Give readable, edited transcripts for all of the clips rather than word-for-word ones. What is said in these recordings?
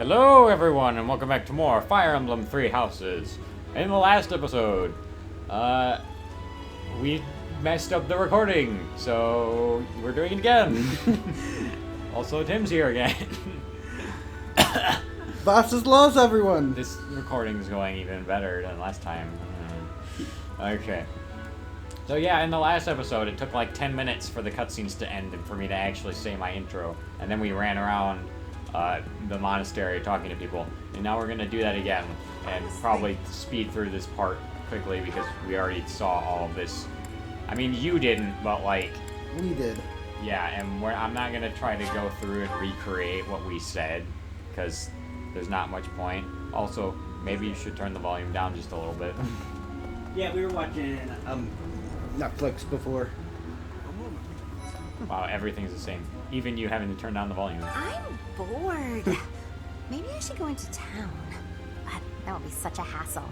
Hello everyone and welcome back to more Fire Emblem 3 Houses. In the last episode, we messed up the recording, so we're doing it again. Also, Tim's here again. Bosses loves everyone! This recording's going even better than last time. Okay. So yeah, in the last episode, it took like 10 minutes for the cutscenes to end and for me to actually say my intro. And then we ran around the monastery talking to people. And now we're going to do that again. And probably speed through this part quickly because we already saw all of this. I mean, you didn't, but like... We did. Yeah, and I'm not going to try to go through and recreate what we said. Because there's not much point. Also, maybe you should turn the volume down just a little bit. Yeah, we were watching Netflix before. Wow, everything's the same. Even you having to turn down the volume. I'm bored. Maybe I should go into town. But that would be such a hassle.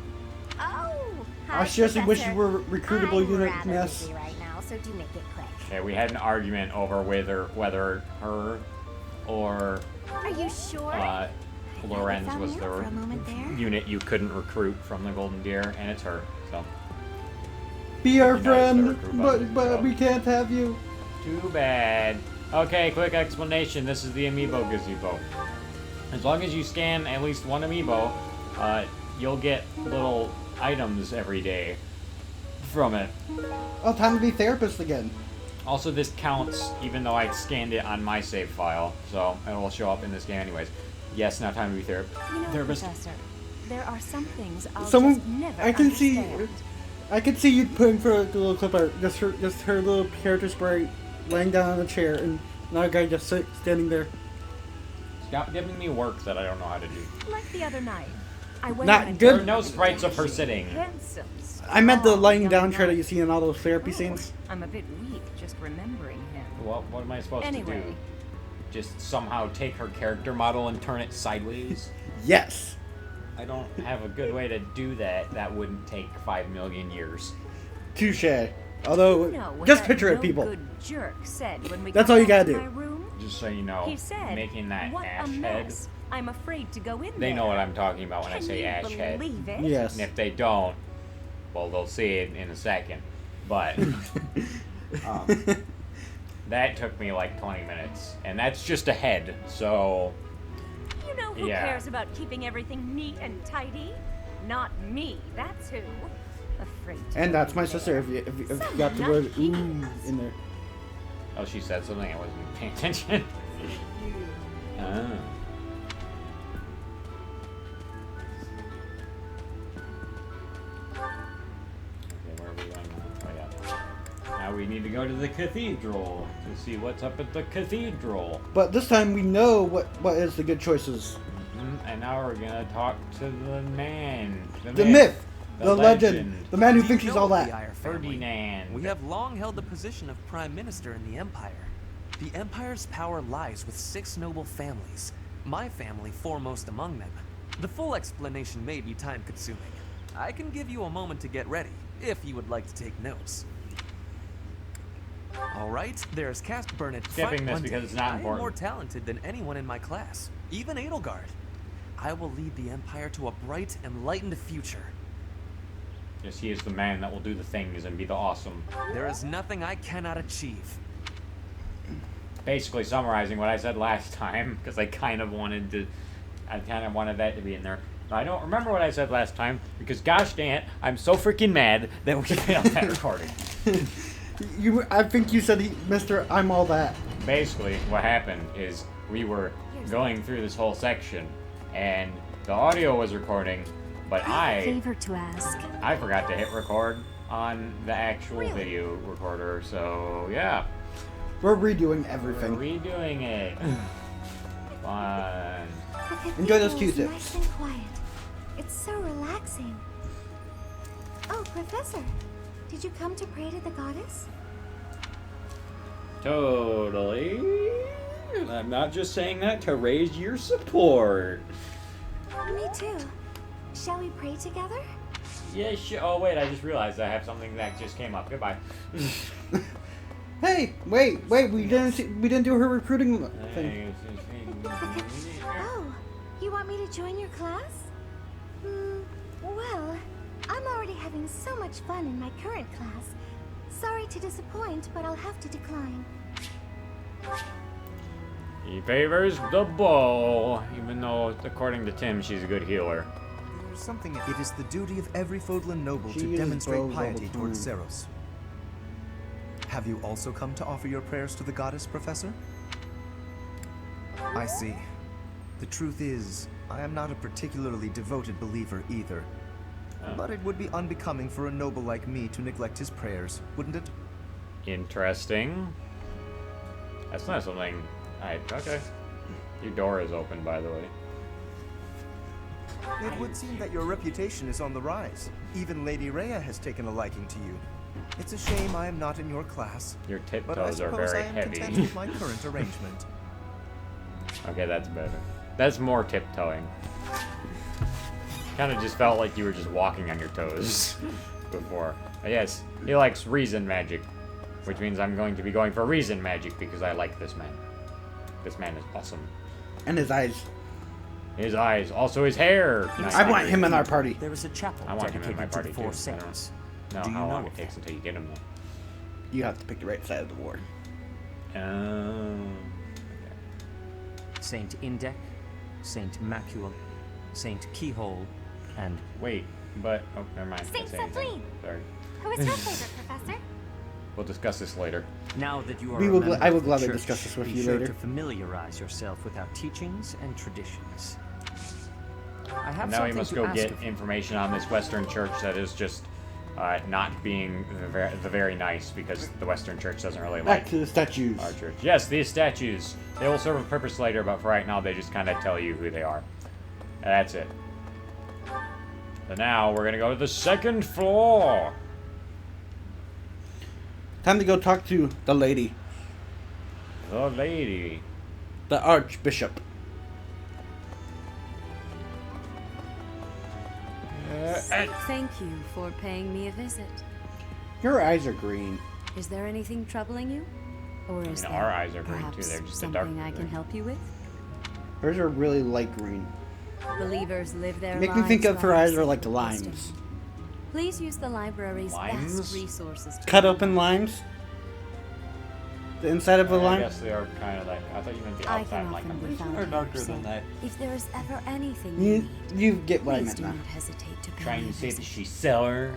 Oh, hi, I seriously wish you Professor. were recruitable I'm unit rather mess. busy right now, so do make it quick. Okay, we had an argument over whether her or Are you sure? Lorenz found was me the out for a moment there. unit you couldn't recruit from the Golden Deer, and it's her. So Be our You know, it's the friend, recruit button, but so. we can't have you. too bad. Okay, quick explanation. This is the amiibo gazebo. As long as you scan at least one amiibo, you'll get little items every day from it. Oh, time to be therapist again. Also, this counts even though I scanned it on my save file, so it will show up in this game anyways. Yes, now time to be You know, therapist. Professor, there are some things I'll Someone, just never I can see, understand. I can see you putting for the little clip art. Just her little character sprite laying down on a chair, and another guy just standing there. Stop giving me work that I don't know how to do. Like the other night, I went Not on a good. There are no sprites of her sitting. handsome, I meant the strong lying young down chair that man. you see in all those therapy Oh, scenes. I'm a bit weak just remembering him. What am I supposed to Anyway. do? Just somehow take her character model and turn it sideways? Yes. I don't have a good way to do that. That wouldn't take 5 million years. Touche. Although, You know what just that picture it, no people. good jerk said when we That's got all you back gotta to do. my room? Just so you know, He said, making that "What a ash head. mess! I'm afraid to go in there." They know what I'm talking about when I Can say you ash head. believe it? Yes. And if they don't, well, they'll see it in a second. But that took me like 20 minutes, and that's just a head. So You know who Yeah. cares about keeping everything neat and tidy? Not me, that's who. Afraid to And go that's in my there. sister. If you Some got the nut word "ooh" peas. in there. oh, she said something. I wasn't paying attention. Oh. Okay, where are we going now? Oh, yeah. Now we need to go to the cathedral to see what's up at the cathedral. But this time we know what is the good choices. And now we're gonna talk to the man. The myth, the legend, legend. the man who Do you thinks he's know all of the that. Iyer family? Ferdinand. We have long held the position of Prime Minister in the Empire. The Empire's power lies with 6 noble families, my family foremost among them. The full explanation may be time-consuming. I can give you a moment to get ready, if you would like to take notes. Alright, there's Cast Burnett. Skipping this because it's not I am important. more talented than anyone in my class, even Edelgard. I will lead the Empire to a bright, enlightened future. Yes, he is the man that will do the things and be the awesome. There is nothing I cannot achieve. Basically summarizing what I said last time, because I kind of wanted that to be in there. But I don't remember what I said last time, because gosh dang it, I'm so freaking mad that we failed that recording. I think you said, Mr. I'm all that. Basically, what happened is we were going through this whole section, and the audio was recording, but Favor to ask. I forgot to hit record on the actual video recorder, so yeah. We're redoing We're everything. redoing it. Fun. The Enjoy those cathedral is Q-tips. nice and quiet. It's so relaxing. Oh, Professor, did you come to pray to the goddess? Totally. I'm not just saying that to raise your support. Me too. Shall we pray together? Yeah, sure. Oh, wait, I just realized I have something that just came up. Goodbye. Hey, wait, we didn't do her recruiting thing. Oh, You want me to join your class? Well, I'm already having so much fun in my current class. Sorry to disappoint, but I'll have to decline. He favors the bow, even though, according to Tim, she's a good healer. There's something. It is the duty of every Fodlan noble She to uses demonstrate bows all the piety towards time. Seros. Have you also come to offer your prayers to the goddess, Professor? I see. The truth is, I am not a particularly devoted believer either. But it would be unbecoming for a noble like me to neglect his prayers, wouldn't it? Interesting. That's not something okay. Your door is open, by the way. It would seem that your reputation is on the rise. Even Lady Rhea has taken a liking to you. It's a shame I am not in your class, Your but I tiptoes are suppose I very am heavy. content with my current arrangement. Okay, that's better. That's more tiptoeing. Kind of just felt like you were just walking on your toes before. But yes, he likes reason magic, which means I'm going to be going for reason magic because I like this man. This man is awesome. And his eyes. His eyes, also his hair. Nice. I want him in our party. There is a chapel I want him in dedicated my to party the four too. I don't saints. know Do you how know long it of takes them? until you get him You have to pick the right side of the war. though. Saint Indec, Saint Macule, Saint Keyhole, and Wait, but never mind. Saint Can't say anything. Kathleen. Sorry. Who is your favorite, Professor? We'll discuss this later. now that you are We a will member I will of the gladly church, discuss this with be you sure later. to familiarize yourself with our teachings and traditions. I have And now we something must to go ask get of you. information on this Western church that is just not being the very nice because the Western church doesn't really Back like to the statues. our church. Yes, these statues. They will serve a purpose later, but for right now, they just kind of tell you who they are. And that's it. So now we're gonna go to the second floor. Time to go talk to the lady. The lady. The Archbishop. Thank you for paying me a visit. Your eyes are green. Is there anything troubling you? Or is mean, there our eyes are green, too. perhaps They're just a something dark I can green. help you with? Hers are really light green. Believers live their Make lives me think of her by eyes are like seeking limes. wisdom. Please use the library's Limes? best resources to Cut open limes. The inside of a I lime. guess they are kind of like. I thought you meant the I outside, can like often be them. found They're here, darker so than that. if there is ever anything you You, need, you get what I please meant do now. not hesitate to pay Trying me to a say that visit. she's sour.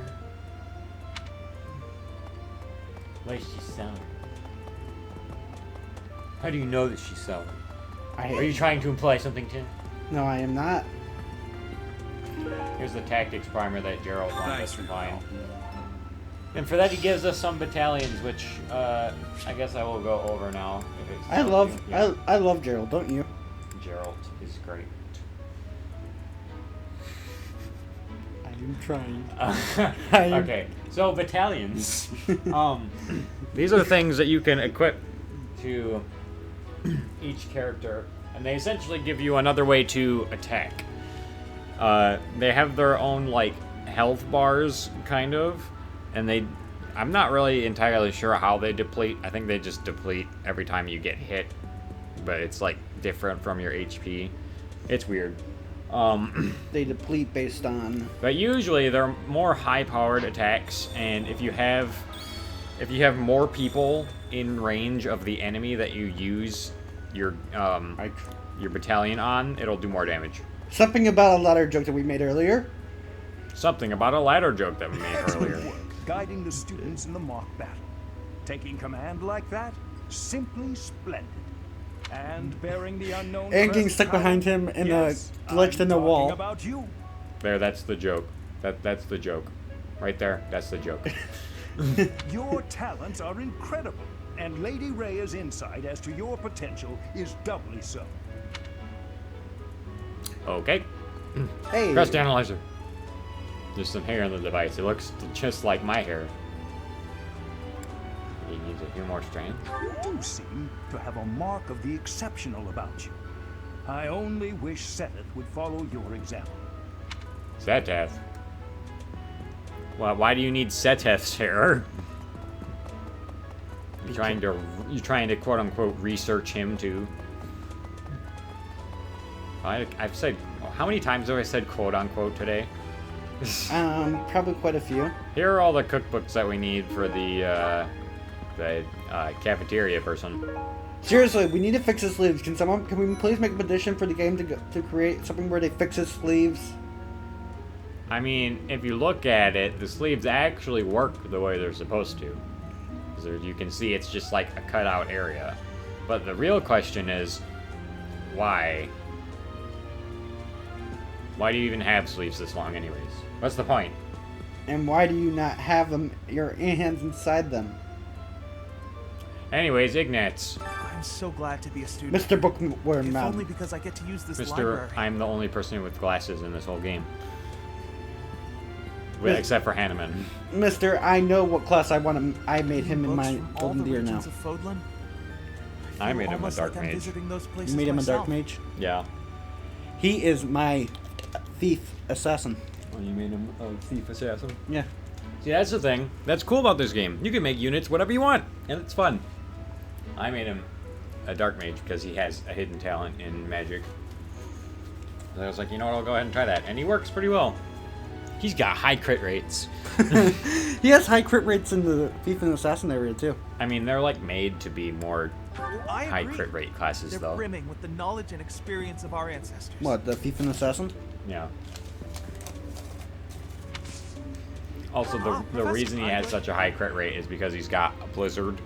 Why is she sour? How do you know that she's sour? Are you trying to imply something, Tim? No, I am not. Here's the tactics primer that Gerald wanted us to find. And for that, he gives us some battalions, which I guess I will go over now. If it's I love I love Gerald, don't you? Gerald is great. I'm trying. Okay, so battalions. These are things that you can equip to each character, and they essentially give you another way to attack. They have their own like health bars, kind of, and I'm not really entirely sure how they deplete. I think they just deplete every time you get hit, but it's like different from your HP. It's weird. They deplete based on. But usually they're more high-powered attacks, and if you have more people in range of the enemy that you use your battalion on, it'll do more damage. Something about a ladder joke that we made earlier. Something about a ladder joke that we made earlier. Work, guiding the students in the mock battle. Taking command like that, simply splendid. And bearing the unknown. And getting crest stuck power? behind him in Yes, a glitched I'm in the talking wall. About you. There, that's the joke. That's the joke. Right there, that's the joke. Your talents are incredible, and Lady Rhea's insight as to your potential is doubly so. Okay. Hey. Crest analyzer. There's some hair on the device. It looks just like my hair. He needs a few more strands. You do seem to have a mark of the exceptional about you. I only wish Seth would follow your example. Seteth. Well, why do you need Seteth's hair? You trying to quote unquote research him too? I've said, how many times have I said quote unquote today? Probably quite a few. Here are all the cookbooks that we need for the cafeteria person. Seriously, we need to fix his sleeves. Can we please make a petition for the game to create something where they fix his sleeves? I mean, if you look at it, the sleeves actually work the way they're supposed to. Because you can see it's just like a cutout area. But the real question is, why? Why do you even have sleeves this long anyways? What's the point? And why do you not have them, your hands inside them? Anyways, Ignatz. I'm so glad to be a student. Mr. Bookworm If Man. only because I get to use this Mr. library. I'm the only person with glasses in this whole game. Well, except for Hanneman. Mr. I know what class I want him. I made him in my All Golden the Deer now. regions of Fodlan? I made him a Almost dark like I'm mage. visiting those You places made him a dark myself. mage? Yeah. He is my thief assassin. Oh, you made him a thief assassin? Yeah. See, that's the thing. That's cool about this game. You can make units whatever you want, and it's fun. I made him a dark mage because he has a hidden talent in magic. So I was like, you know what, I'll go ahead and try that. And he works pretty well. He's got high crit rates. He has high crit rates in the thief and assassin area too. I mean, they're like made to be more I high agree. crit rate classes, They're though. brimming with the knowledge and experience of our ancestors. What, the thief and assassin? Yeah. Also, the Professor reason he has Ivory. such a high crit rate is because he's got a Blizzard,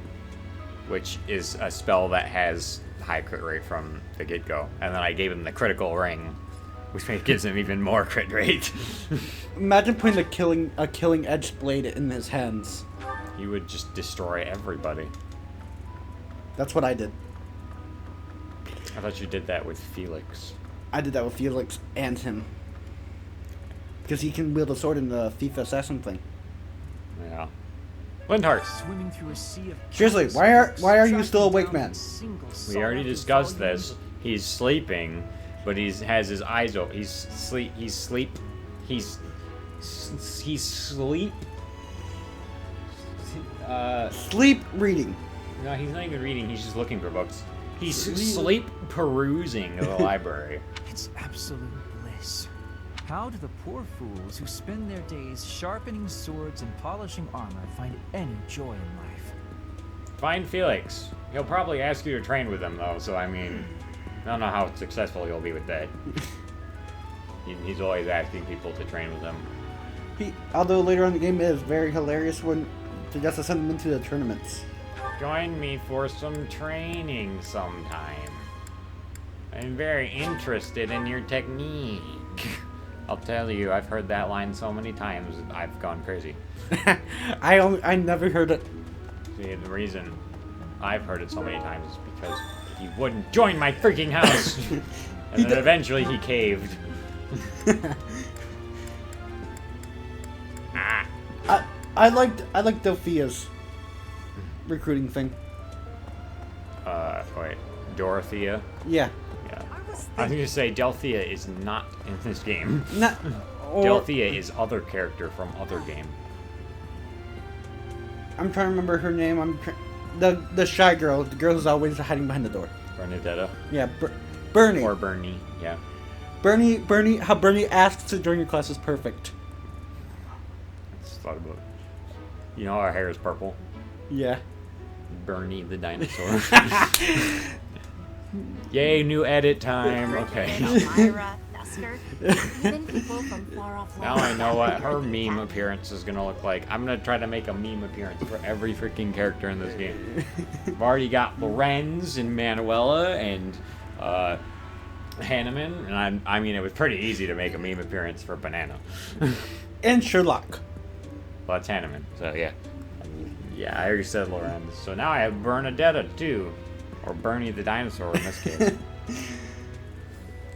which is a spell that has high crit rate from the get-go. And then I gave him the critical ring, which gives him even more crit rate. Imagine putting a killing edge blade in his hands. He would just destroy everybody. That's what I did. I thought you did that with Felix. I did that with Felix and him. Because he can wield a sword in the thief assassin thing. Yeah. Lindhart. Swimming through a sea of Seriously, countless why are you tracking still awake, down man? a single We already solitary discussed volume this. of- He's sleeping, but has his eyes open. He's sleep. Sleep reading. No, he's not even reading. He's just looking for books. He's sleep perusing the library. It's absolute bliss. How do the poor fools who spend their days sharpening swords and polishing armor find any joy in life? Find Felix. He'll probably ask you to train with him, though. So I mean, I don't know how successful he'll be with that. He's always asking people to train with him. Although later on in the game it is very hilarious when to just send them into the tournaments. Join me for some training sometime. I'm very interested in your technique. I'll tell you, I've heard that line so many times, I've gone crazy. I never heard it. See, the reason I've heard it so many times is because he wouldn't join my freaking house. And then eventually he caved. I liked Delphia's recruiting thing. Wait, Dorothea? Yeah. Yeah. I was gonna say Delphia is not in this game. Not. Delphia is other character from other game. I'm trying to remember her name. The shy girl, the girl who's always hiding behind the door. Bernadetta. Yeah, Bernie. Or Bernie, yeah. Bernie. How Bernie asks to join your class is perfect. I just thought about it. You know how her hair is purple? Yeah. Bernie the dinosaur. Yay, new edit time. Okay. Elmira, Thusker, even people from far off Now I know what her meme appearance is gonna look like. I'm gonna try to make a meme appearance for every freaking character in this game. I've already got Lorenz and Manuela and Hanneman, and I mean it was pretty easy to make a meme appearance for Banana. And Sherlock. Well, that's Hanneman, so yeah. Yeah, I already said Lorenz. So now I have Bernadetta too. Or Bernie the dinosaur in this case.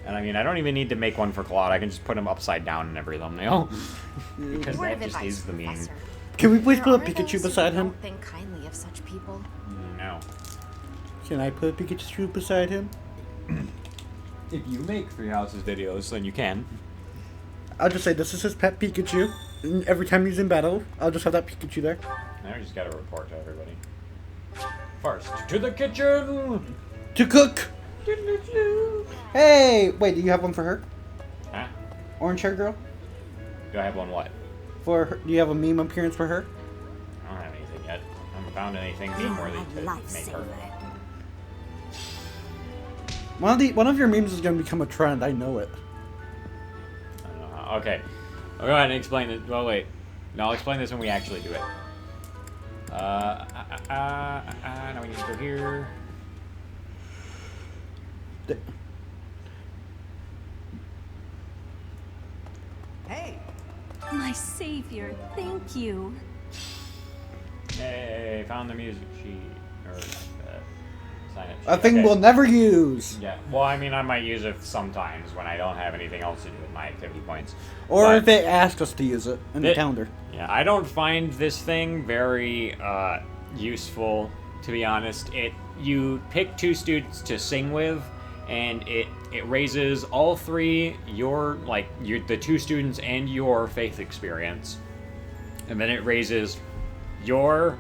And I mean, I don't even need to make one for Claude. I can just put him upside down in every thumbnail. Because Word that of just advice, is the meme. Professor. Can we please There put a are Pikachu those who beside him? don't think kindly of such people. No. Can I put a Pikachu beside him? If you make Three Houses videos, then you can. I'll just say this is his pet Pikachu. And every time he's in battle, I'll just have that Pikachu there. Now I just gotta report to everybody. First, to the kitchen! To cook! Hey, wait, do you have one for her? Huh? Orange hair girl? Do I have one what? For her, do you have a meme appearance for her? I don't have anything yet. I haven't found anything meme-worthy to make her. One of your memes is gonna become a trend. I know it. I don't know how. Okay. I'll go ahead and explain it. Well, wait. No, I'll explain this when we actually do it. Now we need to go here. Hey! My savior, thank you. Hey, found the music sheet. Or, sign it sheet. A thing Okay. we'll never use. Yeah, well, I mean, I might use it sometimes when I don't have anything else to do with my activity points. Or But- if they ask us to use it in the calendar. Yeah, I don't find this thing very useful, to be honest. You pick 2 students to sing with, and it raises all 3 the 2 students and your faith experience, and then it raises your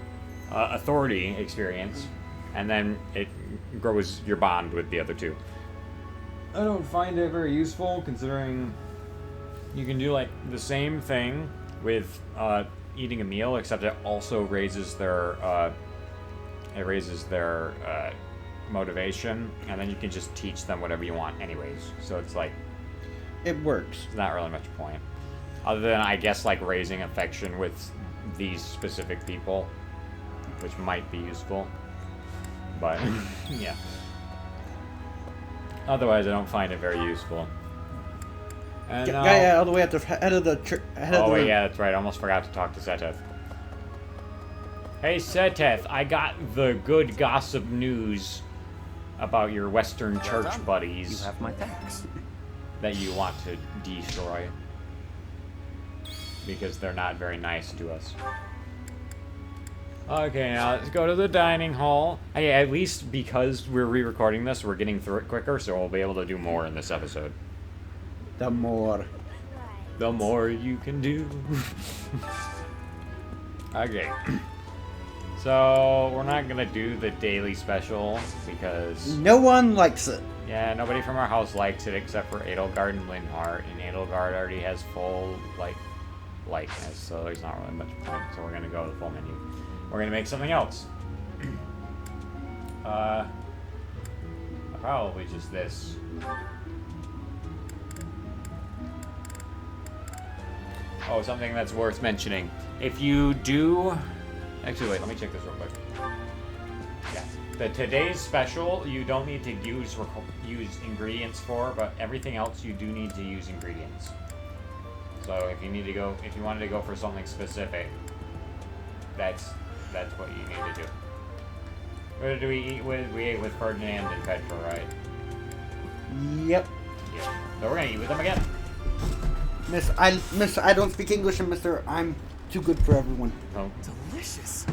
authority experience, and then it grows your bond with the other 2. I don't find it very useful, considering you can do like the same thing with eating a meal, except it also raises their motivation, and then you can just teach them whatever you want anyways. So it's like, it works. There's not really much point, other than I guess like raising affection with these specific people, which might be useful. But yeah. Otherwise, I don't find it very useful. And Yeah, all the way at the head of the head of the room. Yeah, that's right. I almost forgot to talk to Seteth. Hey, Seteth, I got the good gossip news about your Western Church buddies. You have my thanks. That you want to destroy. Because they're not very nice to us. Okay, now let's go to the dining hall. Hey, at least because we're re-recording this, we're getting through it quicker, so we'll be able to do more in this episode. The more you can do. Okay. So, we're not gonna do the daily special, because... no one likes it. Yeah, nobody from our house likes it except for Edelgard and Linhardt, and Edelgard already has full, likeness, so there's not really much point, so we're gonna go with the full menu. We're gonna make something else. Probably just this. Oh, something that's worth mentioning. If you do... Actually, wait, let me check this real quick. Yeah. The today's special, you don't need to use ingredients for, but everything else you do need to use ingredients. So if you wanted to go for something specific, that's what you need to do. What did we eat with? We ate with Ferdinand and Petra, right? Yep. Yeah. So we're gonna eat with them again. Miss, I don't speak English, and Mr. I'm too good for everyone. Oh. Delicious.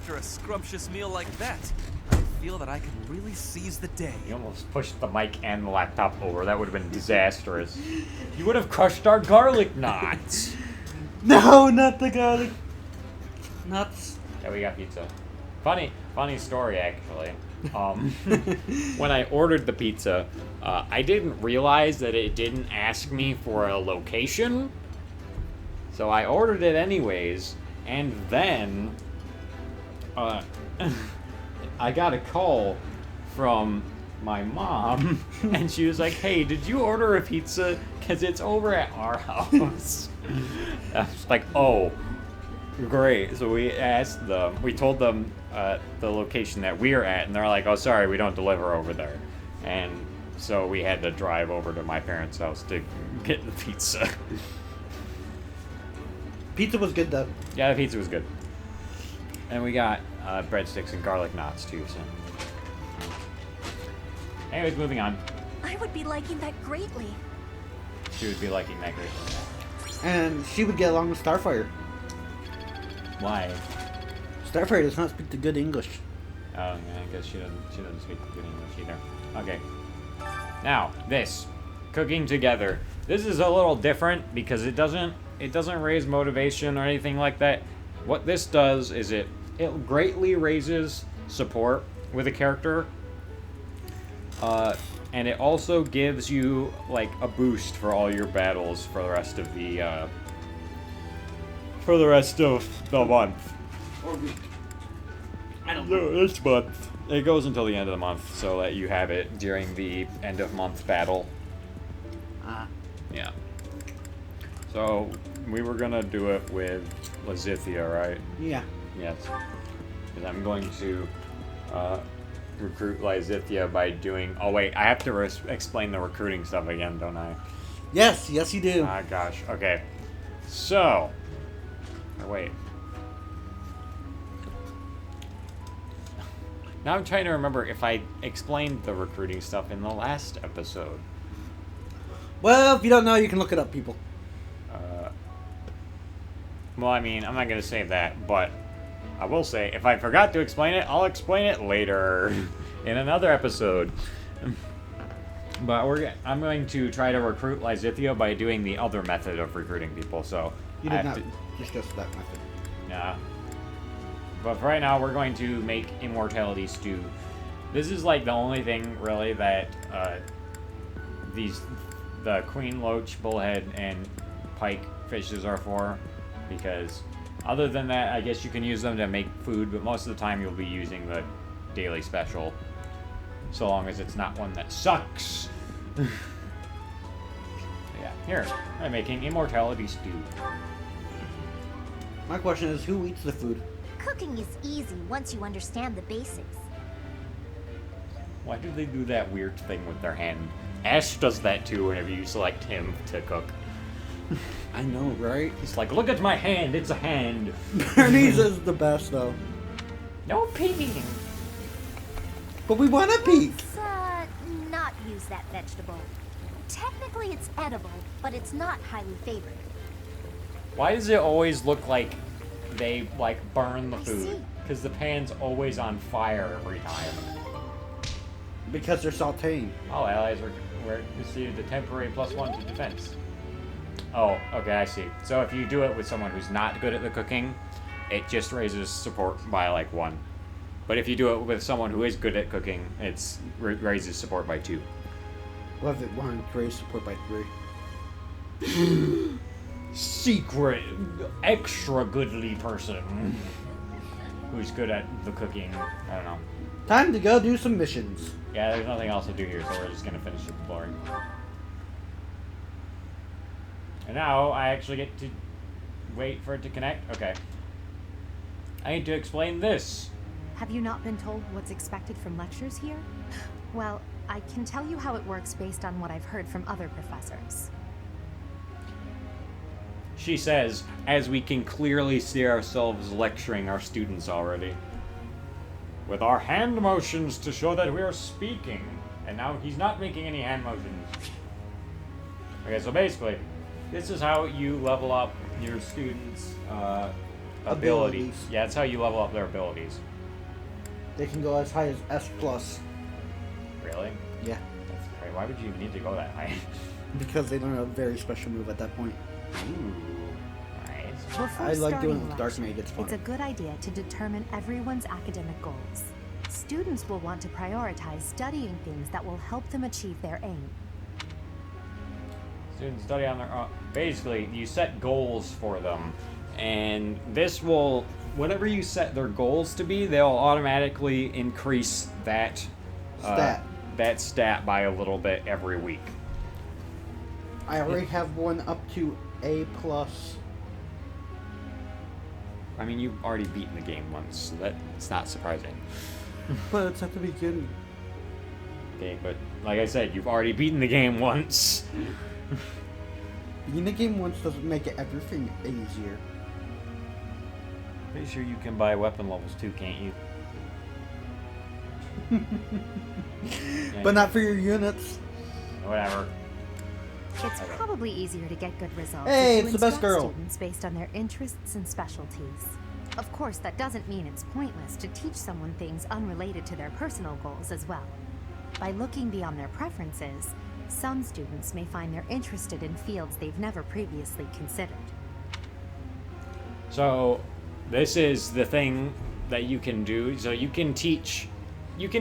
After a scrumptious meal like that, I feel that I can really seize the day. You almost pushed the mic and the laptop over. That would have been disastrous. You would have crushed our garlic knots. No, not the garlic nuts. Yeah, we got pizza. Funny story, actually. When I ordered the pizza, I didn't realize that it didn't ask me for a location. So I ordered it anyways, and then I got a call from my mom, and she was like, "Hey, did you order a pizza? Because it's over at our house." I was like, "Oh, great." So we told them the location that we're at, and they're like, "Oh, sorry, we don't deliver over there." And so we had to drive over to my parents' house to get the pizza. Pizza was good, though. Yeah, the pizza was good. And we got breadsticks and garlic knots, too, so... Anyways, moving on. I would be liking that greatly. She would be liking that greatly. And she would get along with Starfire. Why? Starfire does not speak the good English. Oh, yeah, I guess she doesn't speak good English either. Okay. Now, this. Cooking together. This is a little different because it doesn't raise motivation or anything like that. What this does is it greatly raises support with a character. And it also gives you like a boost for all your battles for the rest of the month. Or week. I don't No, this month. It goes until the end of the month, so that you have it during the end of month battle. Yeah. So we were gonna do it with Lazithia, right? Yeah. Yes. Because I'm going to recruit Lazithia by doing. Oh wait, I have to explain the recruiting stuff again, don't I? Yes, yes, you do. Ah, gosh. Okay. So. Wait. Now I'm trying to remember if I explained the recruiting stuff in the last episode. Well, if you don't know, you can look it up, people. Well, I mean, I'm not going to say that, but I will say, if I forgot to explain it, I'll explain it later in another episode. But I'm going to try to recruit Lazithia by doing the other method of recruiting people, so You did not discuss that method. Yeah. But for right now, we're going to make Immortality Stew. This is like the only thing, really, that the Queen Loach, Bullhead, and Pike fishes are for. Because other than that, I guess you can use them to make food, but most of the time you'll be using the daily special. So long as it's not one that sucks. Yeah, here, I'm making Immortality Stew. My question is, who eats the food? Cooking is easy once you understand the basics. Why do they do that weird thing with their hand? Ash does that too whenever you select him to cook. I know, right? He's like, look at my hand, it's a hand. Bernie's is the best, though. No peeking. But we want to peek. Let's, not use that vegetable. Technically, it's edible, but it's not highly favored. Why does it always look like they, like, burn the I food? see. Because the pan's always on fire every time. Because they're sauteing. All allies received a temporary +1 to defense. Oh, okay, I see. So if you do it with someone who's not good at the cooking, it just raises support by, like, 1. But if you do it with someone who is good at cooking, it raises support by 2. Love it, 1 raise support by 3. Secret, extra goodly person who's good at the cooking. I don't know. Time to go do some missions. Yeah, there's nothing else to do here, so we're just gonna finish exploring. And now I actually get to wait for it to connect. Okay. I need to explain this. Have you not been told what's expected from lectures here? Well, I can tell you how it works based on what I've heard from other professors. She says, as we can clearly see ourselves lecturing our students already. With our hand motions to show that we are speaking. And now he's not making any hand motions. Okay, so basically, this is how you level up your students' abilities. Yeah, that's how you level up their abilities. They can go as high as S+. Really? Yeah. That's great. Why would you need to go that high? Because they learn a very special move at that point. Ooh. Nice. Before I like doing it starting with Dark lecture, Mage, it's fun. It's a good idea to determine everyone's academic goals. Students will want to prioritize studying things that will help them achieve their aim. Students study on their own. Basically, you set goals for them. And this will, whatever you set their goals to be, they'll automatically increase that stat by a little bit every week. I already have one up to A+. I mean, you've already beaten the game once, so that's not surprising. But it's at the beginning. Okay, but like I said, you've already beaten the game once. Beating the game once doesn't make everything easier. Pretty sure you can buy weapon levels too, can't you? But not for your units. Whatever. It's probably easier to get good results Hey, if you it's the best instruct girl. students based on their interests and specialties. Of course, that doesn't mean it's pointless to teach someone things unrelated to their personal goals as well. By looking beyond their preferences, some students may find they're interested in fields they've never previously considered. So, this is the thing that you can do. So you can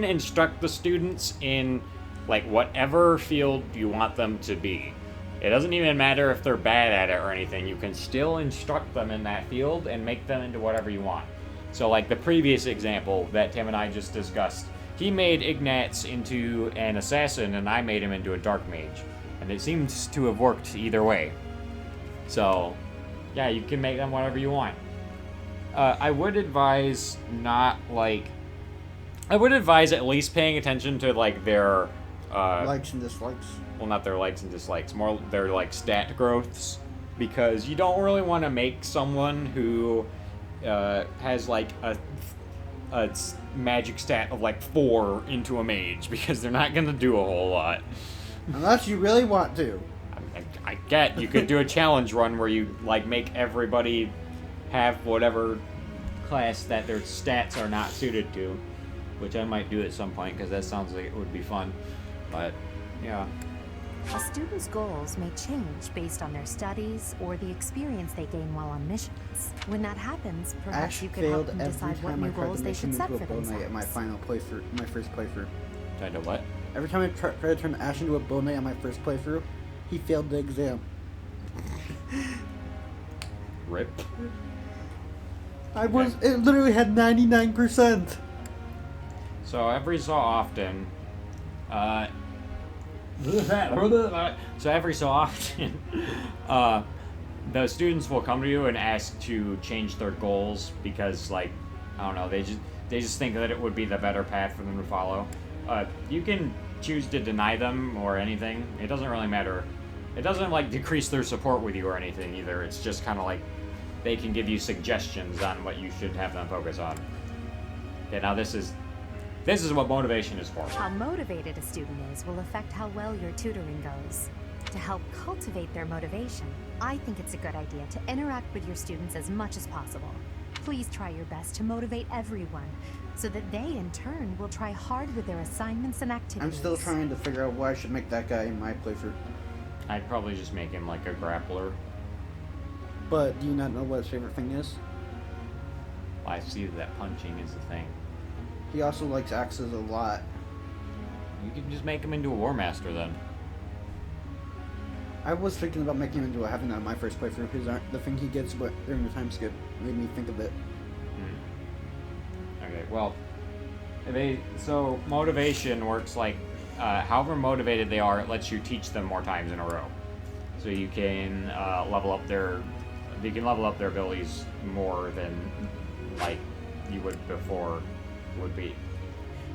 instruct the students in like whatever field you want them to be. It doesn't even matter if they're bad at it or anything. You can still instruct them in that field and make them into whatever you want. So like the previous example that Tim and I just discussed, he made Ignatz into an assassin and I made him into a dark mage. And it seems to have worked either way. So, yeah, you can make them whatever you want. I would advise at least paying attention to like their Likes and dislikes. well, not their likes and dislikes, more their like stat growths, because you don't really want to make someone who has like a magic stat of like 4 into a mage, because they're not gonna do a whole lot. Unless you really want to. I get you could do a challenge run where you like make everybody have whatever class that their stats are not suited to, which I might do at some point because that sounds like it would be fun. But yeah. A student's goals may change based on their studies or the experience they gain while on missions. When that happens, perhaps Ash you could help failed them every decide what time I new tried goals to they make should him set into for a bow knight at my themselves. final playthrough, my first playthrough. Tried to what? Every time I tried to turn Ash into a bow knight on my first playthrough, he failed the exam. Rip. It literally had 99%. So every so often, the students will come to you and ask to change their goals because, like, I don't know, they just think that it would be the better path for them to follow. You can choose to deny them or anything. It doesn't really matter. It doesn't like decrease their support with you or anything either. It's just kind of like they can give you suggestions on what you should have them focus on. Okay, now this is what motivation is for. How motivated a student is will affect how well your tutoring goes. To help cultivate their motivation, I think it's a good idea to interact with your students as much as possible. Please try your best to motivate everyone, so that they, in turn, will try hard with their assignments and activities. I'm still trying to figure out why I should make that guy in my playthrough. I'd probably just make him like a grappler. But do you not know what his favorite thing is? I see that punching is the thing. He also likes axes a lot. You can just make him into a War Master then. I was thinking about making him into having that in my first playthrough, because the thing he gets during the time skip made me think of it. Okay, well, so motivation works like, however motivated they are, it lets you teach them more times in a row. So you can level up their abilities more than like you would before would be.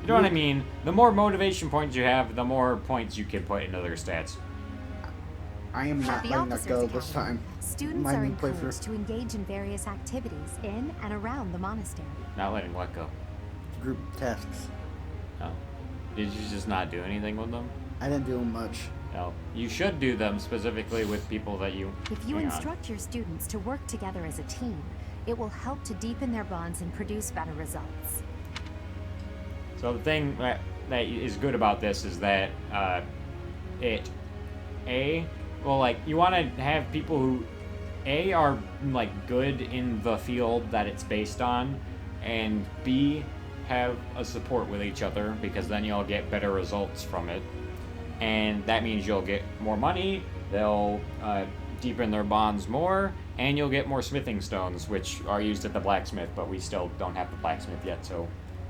You know what I mean? The more motivation points you have, the more points you can put into their stats. I am not letting that go this time. Students are encouraged to engage in various activities in and around the monastery. Not letting what go? Group tasks. Oh. Did you just not do anything with them? I didn't do much. No. You should do them specifically with people that you... If you instruct your students to work together as a team, it will help to deepen their bonds and produce better results. So the thing that is good about this is that you want to have people who are like good in the field that it's based on, and B, have a support with each other, because then you'll get better results from it, and that means you'll get more money, they'll deepen their bonds more, and you'll get more smithing stones, which are used at the blacksmith, but we still don't have the blacksmith yet, so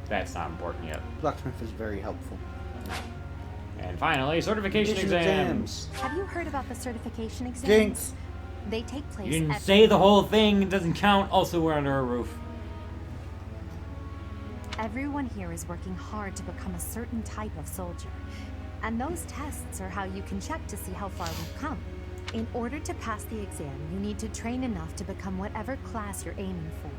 that's not important yet. Blacksmith is very helpful. And finally, certification exams. Have you heard about the certification exams? Jinx. They take place. You didn't say the whole thing. It doesn't count. Also, we're under a roof. Everyone here is working hard to become a certain type of soldier. And those tests are how you can check to see how far we've come. In order to pass the exam, you need to train enough to become whatever class you're aiming for.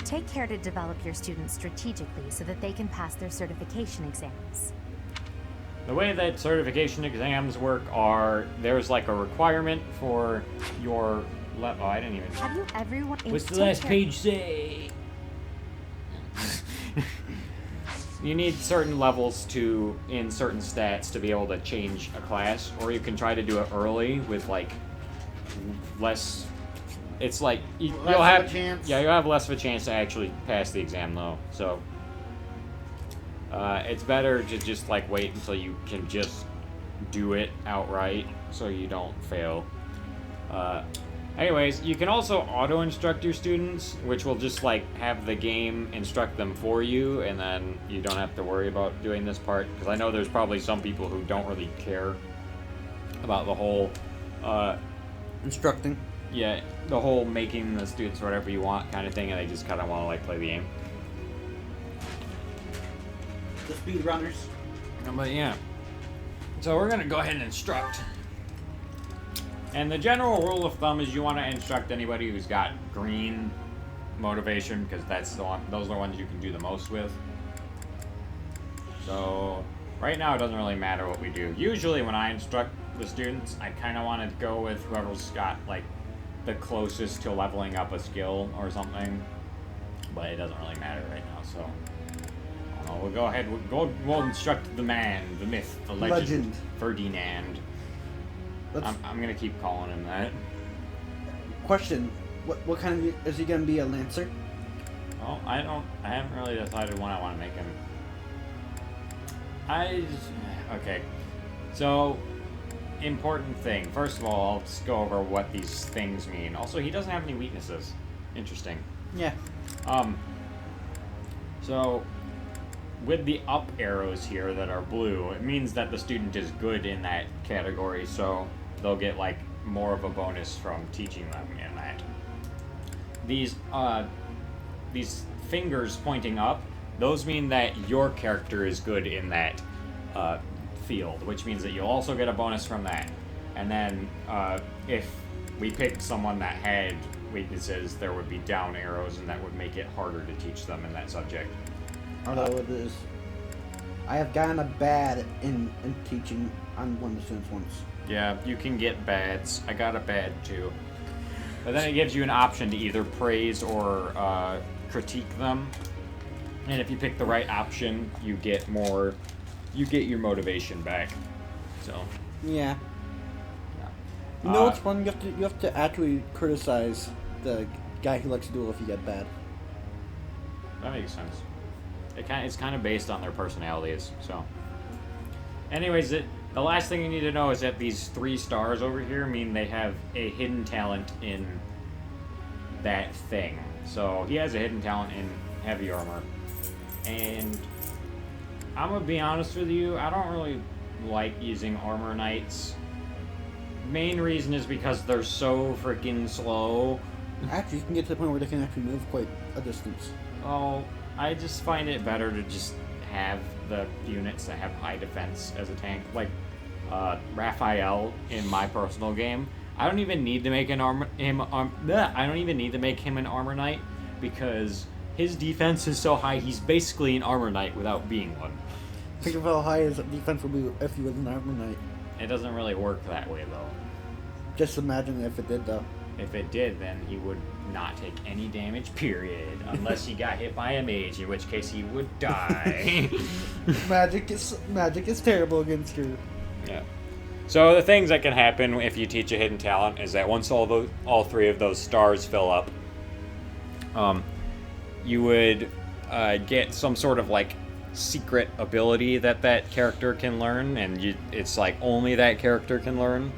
Take care to develop your students strategically so that they can pass their certification exams. The way that certification exams work are, there's like a requirement for your level. Oh, I didn't even... Have you everyone... What's the last page say? You need certain levels in certain stats to be able to change a class, or you can try to do it early with like less... It's like you'll have a chance. Yeah, you'll have less of a chance to actually pass the exam though. So It's better to just like wait until you can just do it outright so you don't fail. Anyways, you can also auto-instruct your students, which will just like have the game instruct them for you, and then you don't have to worry about doing this part, because I know there's probably some people who don't really care about the whole instructing. Yeah, the whole making the students whatever you want kind of thing, and they just kind of want to like play the game. The speedrunners. But yeah. So we're going to go ahead and instruct. And the general rule of thumb is you want to instruct anybody who's got green motivation, because that's the one, those are the ones you can do the most with. So right now it doesn't really matter what we do. Usually when I instruct the students, I kind of want to go with whoever's got like the closest to leveling up a skill or something. But it doesn't really matter right now, so we'll go ahead. We'll instruct the man, the myth, the legend. Ferdinand. I'm gonna keep calling him that. Question: What kind of is he gonna be? A lancer? Well, I haven't really decided when I want to make him. Okay. So, important thing. First of all, I'll just go over what these things mean. Also, he doesn't have any weaknesses. Interesting. Yeah. So, with the up arrows here that are blue, it means that the student is good in that category, so they'll get like more of a bonus from teaching them in that. These fingers pointing up, those mean that your character is good in that field, which means that you'll also get a bonus from that. And then if we picked someone that had weaknesses, there would be down arrows, and that would make it harder to teach them in that subject. Although it is, I have gotten a bad in teaching on one of the students once. Yeah, you can get bads. I got a bad too. But then it gives you an option to either praise or critique them. And if you pick the right option, you get your motivation back. So. Yeah. You know what's fun? You have to actually criticize the guy who likes to duel if you get bad. That makes sense. It's kind of based on their personalities. So. Anyways, the last thing you need to know is that these 3 stars over here mean they have a hidden talent in that thing. So he has a hidden talent in heavy armor. And I'm gonna be honest with you, I don't really like using armor knights. Main reason is because they're so freaking slow. Actually, you can get to the point where they can actually move quite a distance. Oh, I just find it better to just have the units that have high defense as a tank. Like Raphael in my personal game. I don't even need to make him an armor knight, because his defense is so high. He's basically an armor knight without being one. Think of how high his defense would be if he was an armor knight. It doesn't really work that way, though. Just imagine if it did, though. If it did, then he would not take any damage, period. Unless he got hit by a mage, in which case he would die. Magic is terrible against you. Yeah. So the things that can happen if you teach a hidden talent is that once all 3 of those stars fill up, you would get some sort of like secret ability that character can learn, and it's like only that character can learn.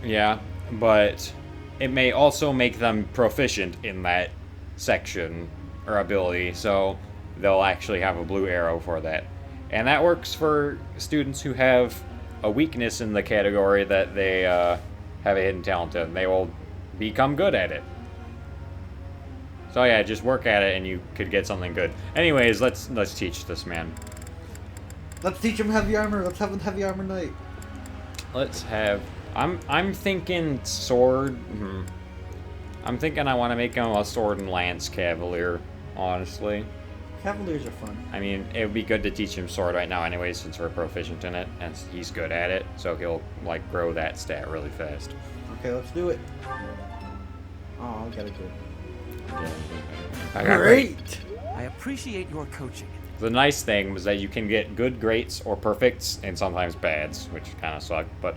Yeah, but it may also make them proficient in that section or ability, so they'll actually have a blue arrow for that. And that works for students who have a weakness in the category that they have a hidden talent in. They will become good at it. So yeah, just work at it and you could get something good. Anyways, let's teach this man. Let's teach him heavy armor. Let's have a heavy armor knight. Let's have... I'm thinking sword. I'm thinking I want to make him a sword and lance cavalier, honestly. Cavaliers are fun. I mean, it would be good to teach him sword right now anyway, since we're proficient in it, and he's good at it, so he'll, like, grow that stat really fast. Okay, let's do it. Oh, I got it good. Great! I appreciate your coaching. The nice thing was that you can get good greats or perfects, and sometimes bads, which kind of suck, but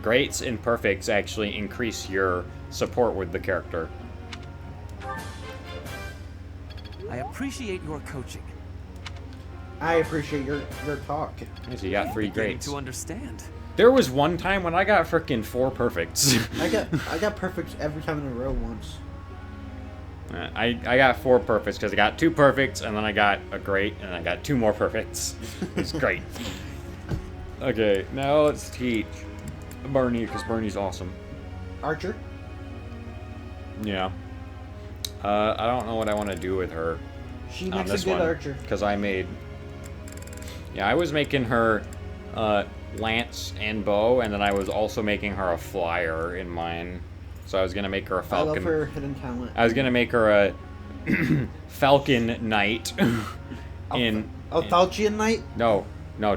greats and perfects actually increase your support with the character. I appreciate your coaching. I appreciate your talk. So you got 3 Beginning grades. to understand. There was one time when I got frickin' 4 perfects. I got perfects every time in a row once. I got 4 perfects because I got 2 perfects and then I got a great and I got 2 more perfects. It's great. Okay, now let's teach Bernie because Bernie's awesome. Archer? Yeah. I don't know what I want to do with her. She makes a good archer. Because I made... Yeah, I was making her lance and bow, and then I was also making her a flyer in mine. So I was going to make her a falcon. I love her hidden talent. I was going to make her a falcon knight. Falchian knight? No,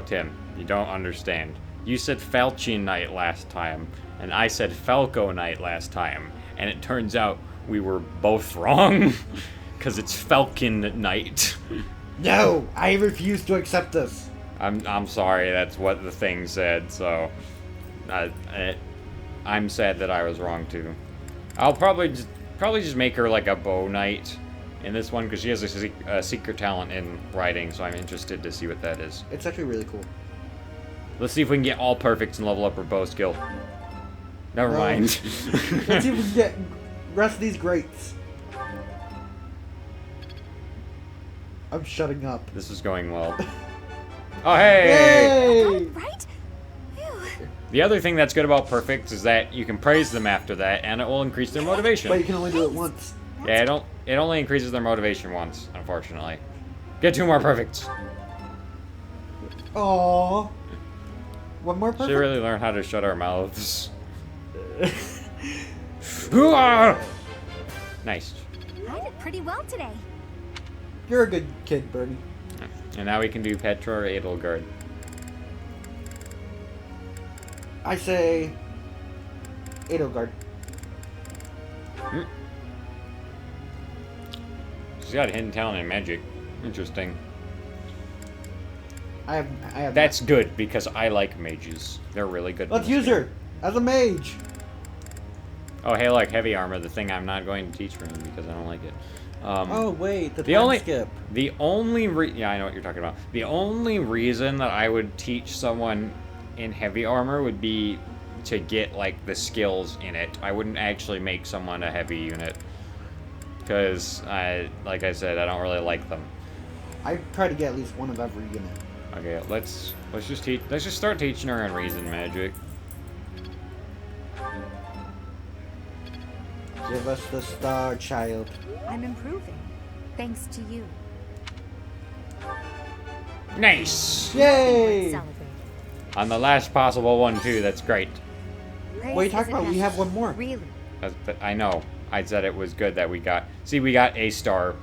Tim. You don't understand. You said Falchian knight last time, and I said Falco knight last time. And it turns out we were both wrong. Because it's Falcon Knight. No, I refuse to accept this. I'm sorry, that's what the thing said, so I'm sad that I was wrong too. I'll probably just make her like a bow knight in this one because she has a secret talent in riding, so I'm interested to see what that is. It's actually really cool. Let's see if we can get all perfects and level up her bow skill. Never mind. Let's see if we can get rest of these greats. I'm shutting up. This is going well. Oh, hey! All right? Phew. The other thing that's good about perfects is that you can praise them after that, and it will increase their motivation. But you can only do it once. Yeah, it only increases their motivation once, unfortunately. Get 2 more perfects. Aww. One more perfect? She really learned how to shut our mouths. Nice. I did pretty well today. You're a good kid, Bernie. And now we can do Petra or Edelgard. I say Edelgard. She's got a hidden talent in magic. Interesting. I have. That's good because I like mages. They're really good. Let's use her as a mage. Oh, hey, look, heavy armor. The thing I'm not going to teach for him because I don't like it. Oh wait, the only skip. Yeah, I know what you're talking about. The only reason that I would teach someone in heavy armor would be to get like the skills in it. I wouldn't actually make someone a heavy unit because like I said, I don't really like them. I try to get at least one of every unit. Okay, let's just start teaching her on reason magic. Give us the star, child. I'm improving, thanks to you. Nice! Yay! Celebrate. On the last possible one too, that's great. What are you talking about? We have one more. Really? I know. I said it was good that we got a star.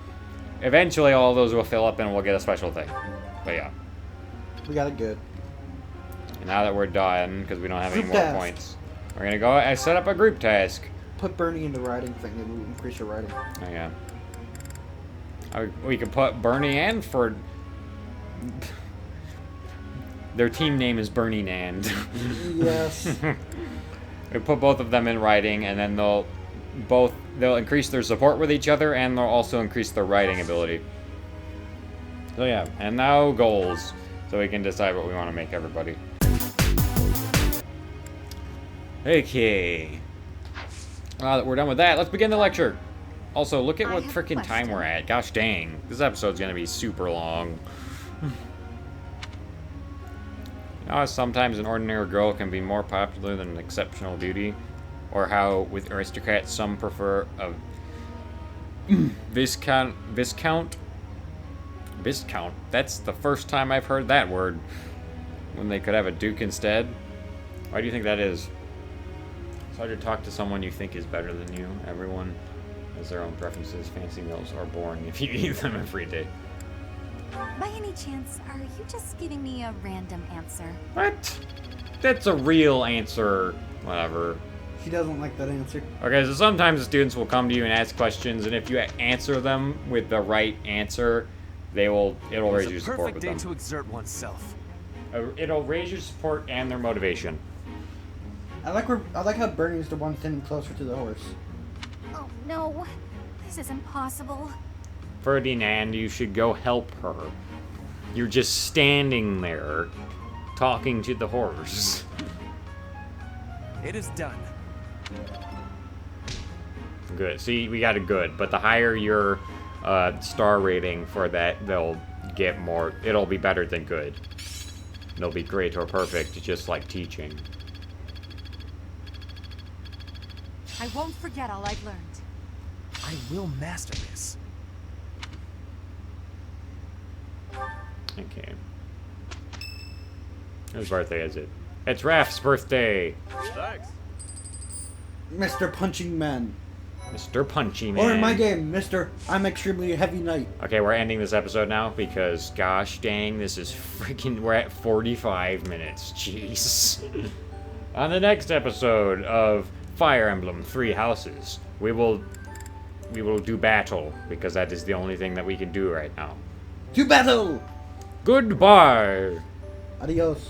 Eventually all those will fill up and we'll get a special thing. But yeah. We got it good. And now that we're done, because we don't have any Group more task. points, we're gonna go and set up a group task. Put Bernie in the riding thing, it will increase your riding. Oh yeah. We could put Bernie and Ford. Their team name is Bernie Nand. Yes. We put both of them in riding, and then they'll increase their support with each other, and they'll also increase their riding ability. So yeah, and now goals, so we can decide what we want to make everybody. Okay. Now that we're done with that, let's begin the lecture. Also, look at what frickin' time we're at. Gosh dang, this episode's gonna be super long. You know how sometimes an ordinary girl can be more popular than an exceptional beauty? Or how, with aristocrats, some prefer a Viscount? That's the first time I've heard that word. When they could have a duke instead. Why do you think that is? It's hard to talk to someone you think is better than you. Everyone has their own preferences. Fancy meals are boring if you eat them every day. By any chance, are you just giving me a random answer? What? That's a real answer. Whatever. She doesn't like that answer. Okay, so sometimes the students will come to you and ask questions, and if you answer them with the right answer, it'll raise your support with them. Perfect day to exert oneself. It'll raise your support and their motivation. I like how Bernie's the one standing closer to the horse. Oh no, this is impossible. Ferdinand, you should go help her. You're just standing there, talking to the horse. It is done. Good. See, we got a good, but the higher your star rating for that, they'll get more. It'll be better than good. It'll be great or perfect, just like teaching. I won't forget all I've learned. I will master this. Okay. Whose birthday is it? It's Raph's birthday! Thanks. Mr. Punching Man. Mr. Punchy Man. Or in my game, Mr. I'm Extremely Heavy Knight. Okay, we're ending this episode now because, gosh dang, this is freaking... We're at 45 minutes. Jeez. On the next episode of Fire Emblem 3 Houses, we will do battle because that is the only thing that we can do right now. To battle! Goodbye! Adios.